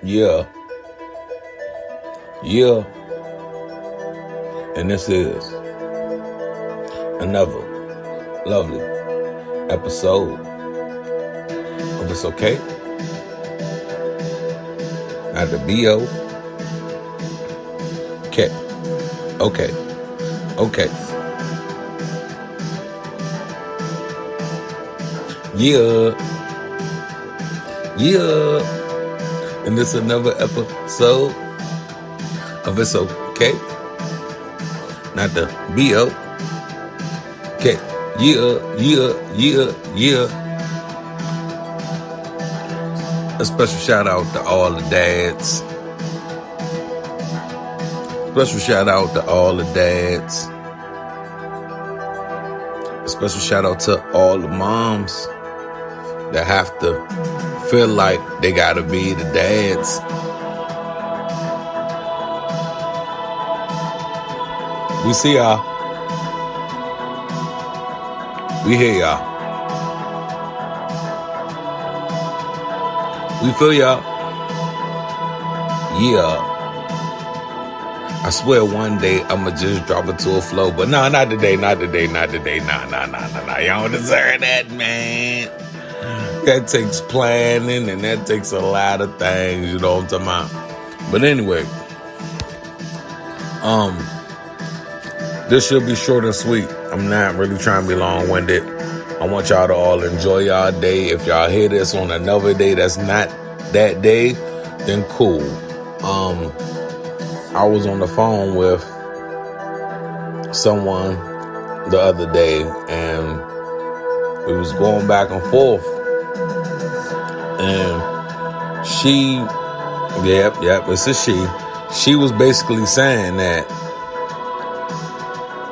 Yeah. Yeah. And this is another lovely episode of It's Okay. Not the B.O. Okay. Okay. Okay. Yeah. Yeah. And this is another episode of It's Okay. Not the B.O. Okay. Yeah. A special shout out to all the dads. Special shout out to all the dads. A special shout out to all the moms that have to feel like they gotta be the dads. We see y'all. We hear y'all. We feel y'all. Yeah. I swear one day I'ma just drop it to a flow. But no, not today. Nah. You don't deserve that, man. That takes planning and that takes a lot of things, you know what I'm talking about? But anyway, this should be short and sweet. I'm not really trying to be long-winded. I want y'all to all enjoy y'all day. If y'all hear this on another day that's not that day, then cool. I was on the phone with someone the other day and we was going back and forth. And it's a she. She was basically saying that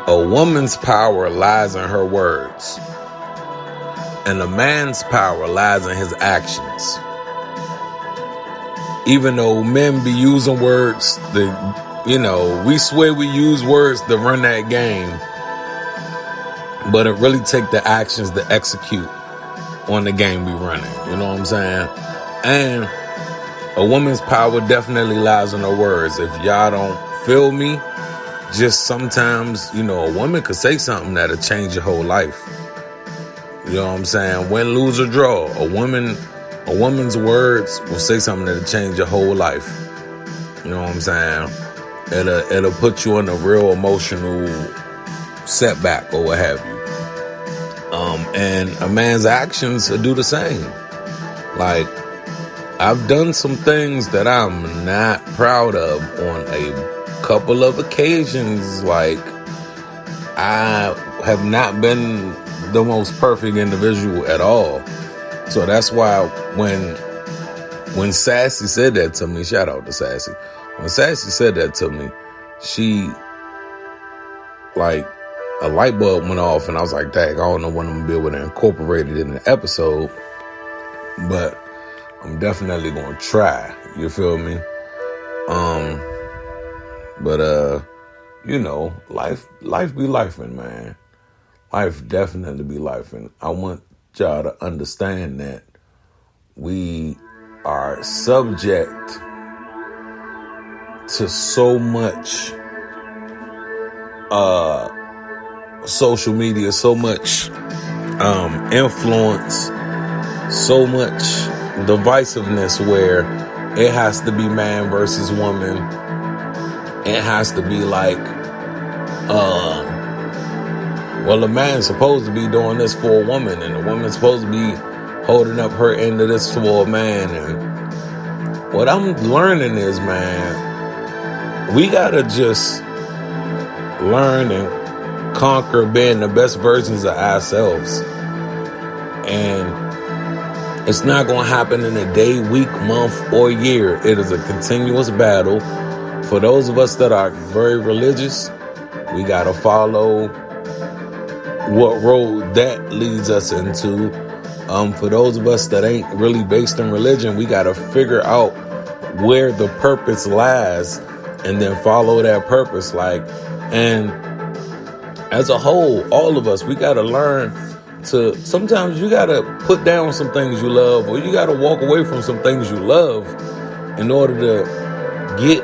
a woman's power lies in her words, and a man's power lies in his actions. Even though men be using words, we swear we use words to run that game, but it really take the actions to execute on the game we running. You know what I'm saying? And a woman's power definitely lies in her words. If y'all don't feel me, just sometimes, a woman could say something that'll change your whole life. You know what I'm saying? Win, lose, or draw. A woman's words will say something that'll change your whole life. You know what I'm saying? It'll put you in a real emotional setback or what have you. And a man's actions will do the same. Like, I've done some things that I'm not proud of on a couple of occasions. Like, I have not been the most perfect individual at all. So that's why when Sassy said that to me, shout out to Sassy. When Sassy said that to me, a light bulb went off and I was like, dang, I don't know when I'm gonna be able to incorporate it in the episode, but I'm definitely gonna try. You feel me? Life be lifing, man. Life definitely be lifing. I want y'all to understand that we are subject to so much social media, so much influence, so much divisiveness where it has to be man versus woman. It has to be like, a man's supposed to be doing this for a woman, and a woman's supposed to be holding up her end of this for a man. And what I'm learning is, man, we gotta just learn and conquer being the best versions of ourselves. And it's not gonna happen in a day, week, month, or year. It is a continuous battle. For those of us that are very religious, we gotta follow what road that leads us into. For those of us that ain't really based in religion, we got to figure out where the purpose lies and then follow that purpose. And as a whole, all of us, we got to learn to, sometimes you got to put down some things you love, or you got to walk away from some things you love in order to get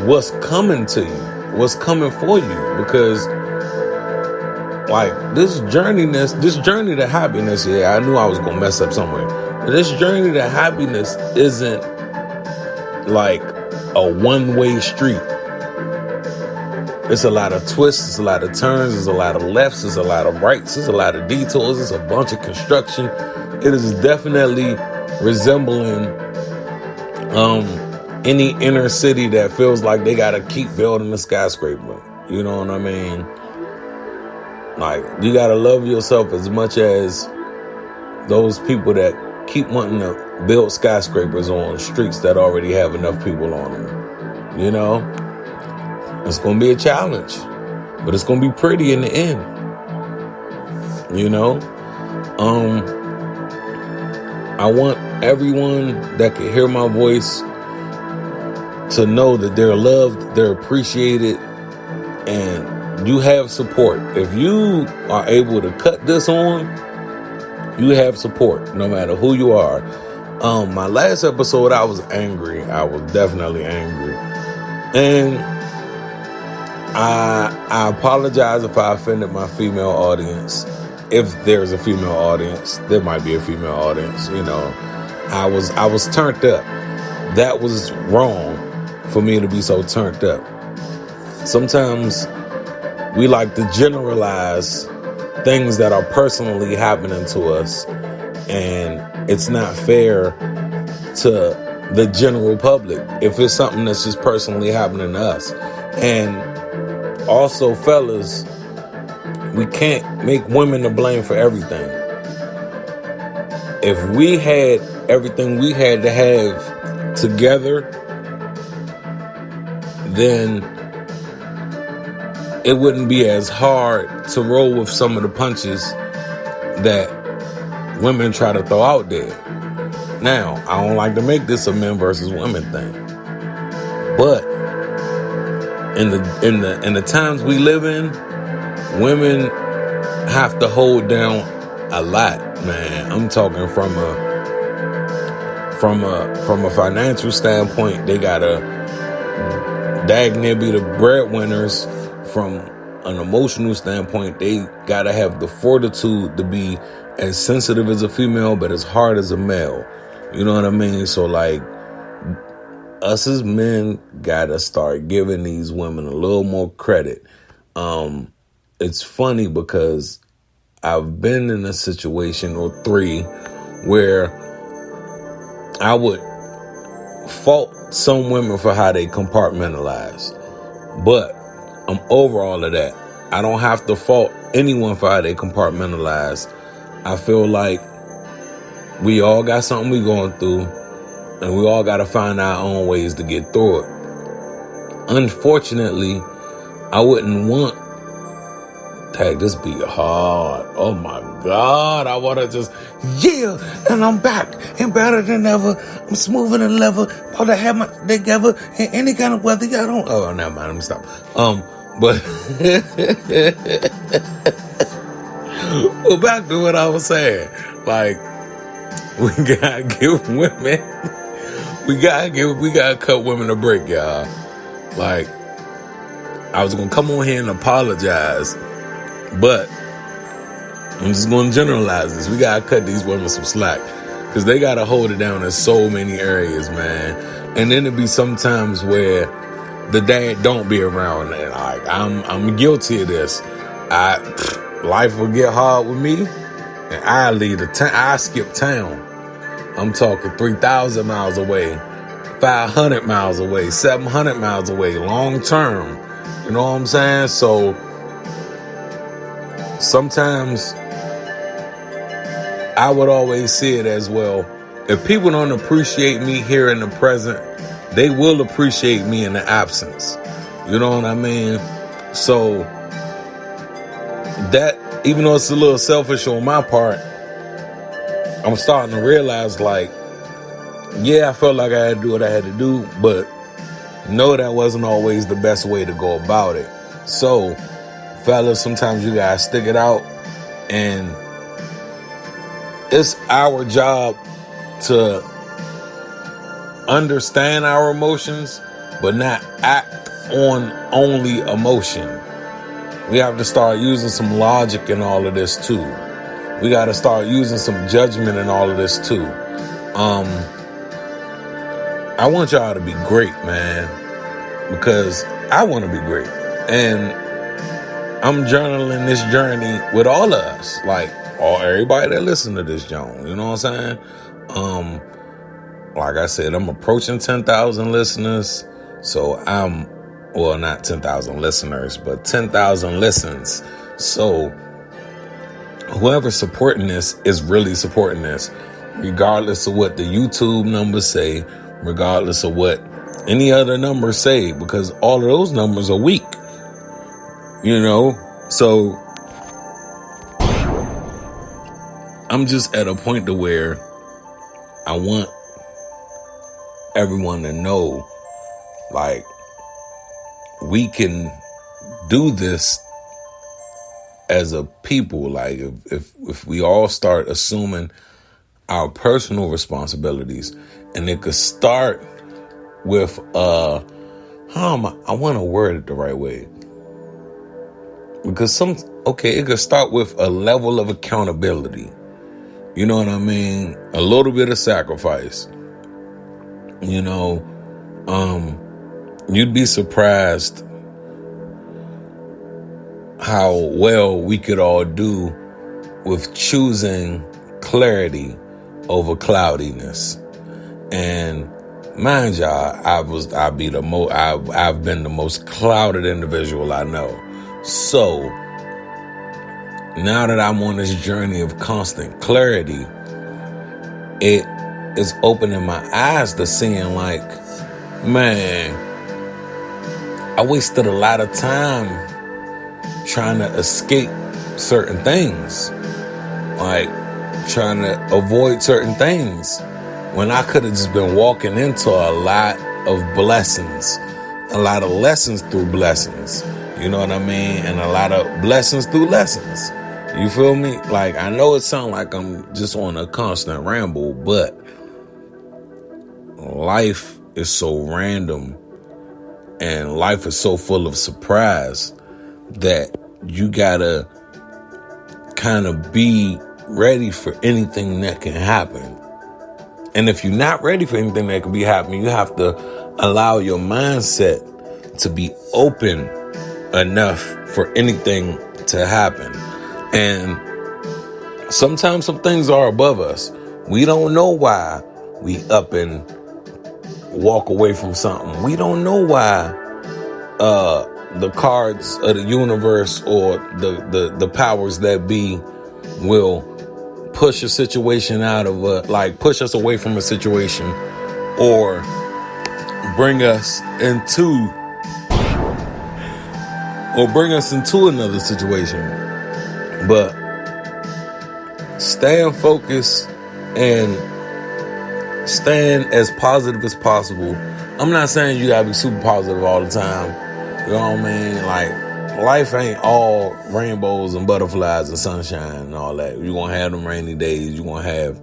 what's coming to you, what's coming for you. Because like this journey to happiness, I knew I was gonna mess up somewhere. But this journey to happiness isn't like a one-way street. It's a lot of twists, it's a lot of turns, there's a lot of lefts, there's a lot of rights, there's a lot of detours, there's a bunch of construction. It is definitely resembling any inner city that feels like they gotta keep building a skyscraper. You know what I mean? Like, you gotta love yourself as much as those people that keep wanting to build skyscrapers on streets that already have enough people on them. You know? It's gonna be a challenge, but it's gonna be pretty in the end. You know? I want everyone that can hear my voice to know that they're loved, they're appreciated, and you have support. If you are able to cut this on, you have support, no matter who you are. My last episode, I was angry. I was definitely angry. And I apologize if I offended my female audience. If there's a female audience, there might be a female audience, you know. I was turned up. That was wrong for me to be so turned up. Sometimes we like to generalize things that are personally happening to us, and it's not fair to the general public if it's something that's just personally happening to us. And also, fellas, we can't make women to blame for everything. If we had everything we had to have together, then it wouldn't be as hard to roll with some of the punches that women try to throw out there. Now, I don't like to make this a men versus women thing, but in the times we live in, women have to hold down a lot, man. I'm talking from a financial standpoint, they gotta dag near be the breadwinners. From an emotional standpoint, they gotta have the fortitude to be as sensitive as a female, but as hard as a male. You know what I mean? So like, us as men gotta start giving these women a little more credit. It's funny because I've been in a situation or three where I would fault some women for how they compartmentalize, but I'm over all of that. I don't have to fault anyone for how they compartmentalize. I feel like we all got something we going through, and we all got to find our own ways to get through it. Unfortunately, I wouldn't want, tag, this be hard. Oh my God. I want to just, and I'm back and better than ever. I'm smoother than ever. About to have my together in any kind of weather. Y'all don't, oh, never mind. Let me stop. But well, back to what I was saying. Like, we gotta give women, we gotta cut women a break, y'all. Like, I was gonna come on here and apologize, but I'm just gonna generalize this. We gotta cut these women some slack, because they gotta hold it down in so many areas, man. And then it be sometimes where the dad don't be around, and like, I'm guilty of this. Life will get hard with me, and I leave I skip town. I'm talking 3,000 miles away, 500 miles away, 700 miles away, long term. You know what I'm saying? So sometimes I would always see it as, well, if people don't appreciate me here in the present, they will appreciate me in the absence. You know what I mean? So that, even though it's a little selfish on my part, I'm starting to realize, like, yeah, I felt like I had to do what I had to do, but no, that wasn't always the best way to go about it. So, fellas, sometimes you gotta stick it out, and it's our job to understand our emotions, but not act on only emotion. We have to start using some logic in all of this too. We got to start using some judgment in all of this too. I want y'all to be great, man, because I want to be great. And I'm journaling this journey with all of us, like everybody that listen to this, Joan. You know what I'm saying? Like I said, I'm approaching 10,000 listeners. So not 10,000 listeners, but 10,000 listens. So whoever's supporting this is really supporting this, regardless of what the YouTube numbers say, regardless of what any other numbers say, because all of those numbers are weak, So I'm just at a point to where I want everyone to know, like, we can do this as a people. Like, if we all start assuming our personal responsibilities, and it could start with I want to word it the right way, because it could start with a level of accountability. You know what I mean? A little bit of sacrifice. You'd be surprised how well we could all do with choosing clarity over cloudiness. And mind y'all, I've been the most clouded individual I know. So now that I'm on this journey of constant clarity, it is opening my eyes to seeing, like, man, I wasted a lot of time trying to escape certain things, like trying to avoid certain things, when I could have just been walking into a lot of blessings, a lot of lessons through blessings. You know what I mean? And a lot of blessings through lessons. You feel me? Like, I know it sounds like I'm just on a constant ramble, but life is so random and life is so full of surprise that you gotta kind of be ready for anything that can happen. And if you're not ready for anything that can be happening, you have to allow your mindset to be open enough for anything to happen. And sometimes some things are above us. We don't know why we up and walk away from something. We don't know why the cards of the universe or the powers that be will push a situation out of push us away from a situation, or bring us into another situation. But staying focused and staying as positive as possible. I'm not saying you gotta be super positive all the time. You know what I mean? Like, life ain't all rainbows and butterflies and sunshine and all that. You're gonna have them rainy days. You're gonna have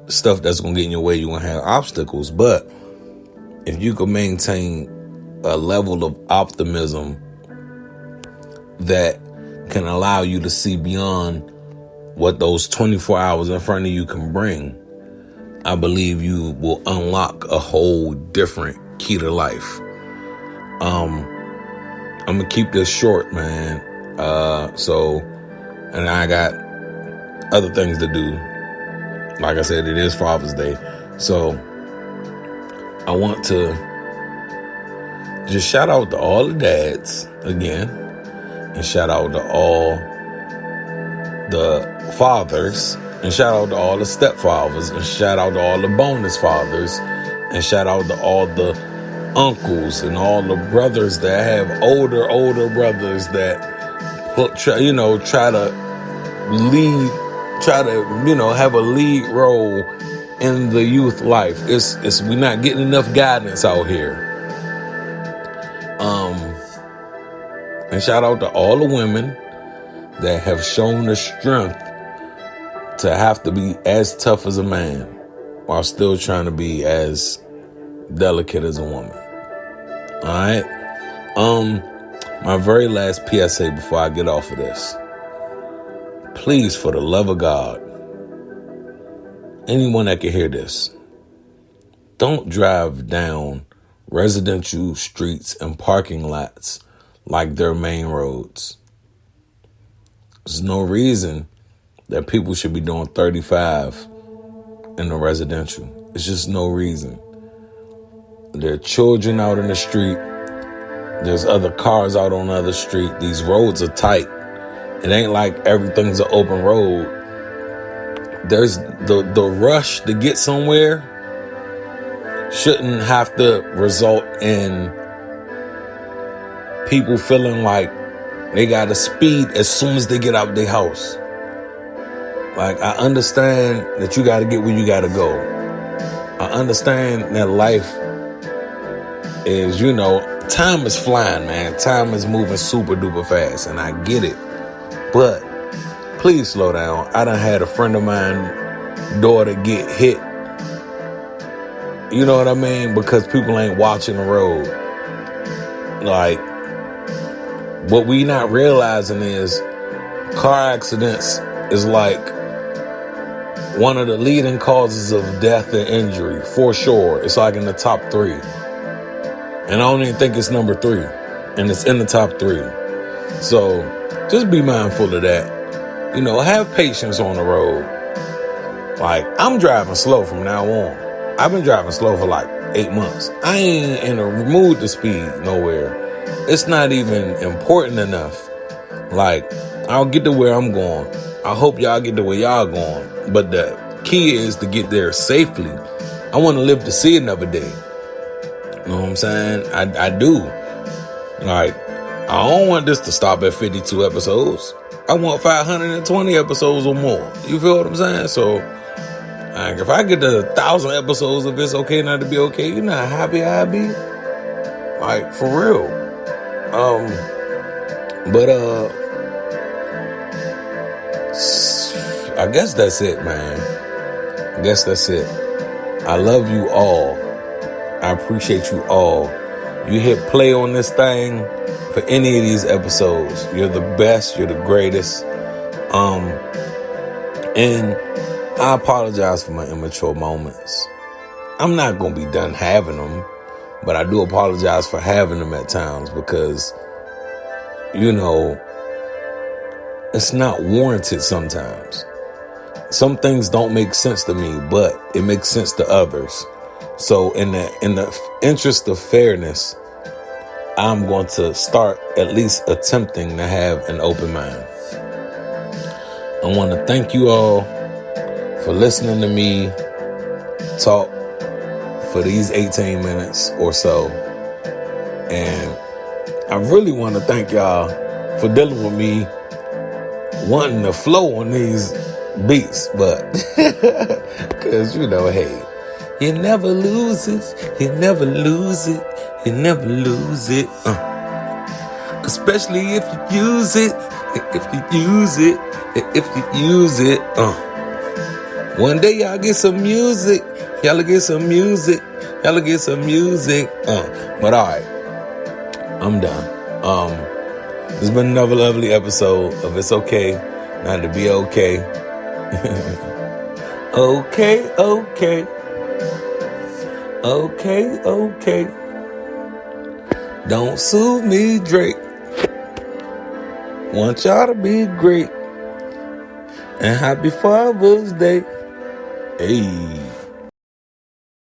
stuff that's gonna get in your way. You're gonna have obstacles. But if you can maintain a level of optimism that can allow you to see beyond what those 24 hours in front of you can bring, I believe you will unlock a whole different key to life. I'm gonna keep this short, man. And I got other things to do. Like I said, it is Father's Day. So I want to just shout out to all the dads again, and shout out to all the fathers, and shout out to all the stepfathers, and shout out to all the bonus fathers, and shout out to all the uncles and all the brothers that have older brothers that try to have a lead role in the youth life. It's we're not getting enough guidance out here. And shout out to all the women that have shown the strength to have to be as tough as a man while still trying to be as delicate as a woman. All right. My very last PSA before I get off of this. Please, for the love of God, anyone that can hear this, don't drive down residential streets and parking lots like they're main roads. There's no reason that people should be doing 35 in the residential. It's just no reason. There are children out in the street. There's other cars out on the other street. These roads are tight. It ain't like everything's an open road. There's the rush to get somewhere shouldn't have to result in people feeling like they got to speed as soon as they get out their house. Like, I understand that you got to get where you got to go. I understand that life is, time is flying, man. Time is moving super duper fast, and I get it. But please slow down. I done had a friend of mine, daughter, get hit. You know what I mean? Because people ain't watching the road. Like, what we not realizing is car accidents is like one of the leading causes of death and injury, for sure. It's like in the top 3. And I don't even think it's number 3. And it's in the top 3. So just be mindful of that. Have patience on the road. Like, I'm driving slow from now on. I've been driving slow for like 8 months. I ain't in a mood to speed nowhere. It's not even important enough. Like, I'll get to where I'm going. I hope y'all get to where y'all going. But the key is to get there safely. I want to live to see another day. You know what I'm saying? I do. Like, I don't want this to stop at 52 episodes. I want 520 episodes or more. You feel what I'm saying? So, like, if I get to 1,000 episodes of It's Okay Not to Be Okay, you know how happy I'd be? Like, for real. I guess that's it, man. I guess that's it. I love you all. I appreciate you all. You hit play on this thing for any of these episodes. You're the best. You're the greatest. And I apologize for my immature moments. I'm not going to be done having them, but I do apologize for having them at times because, it's not warranted sometimes. Some things don't make sense to me, but it makes sense to others. So in the interest of fairness, I'm going to start at least attempting to have an open mind. I want to thank you all for listening to me talk for these 18 minutes or so. And I really want to thank y'all for dealing with me wanting to flow on these beats, but because, hey, you never lose it, you never lose it, you never lose it. Especially if you use it, if you use it, if you use it. One day y'all get some music, y'all get some music, y'all get some music. But all right, I'm done. It's been another lovely episode of It's Okay Not to Be Okay. Okay. Don't sue me, Drake. Want y'all to be great. And happy Father's Day. Hey.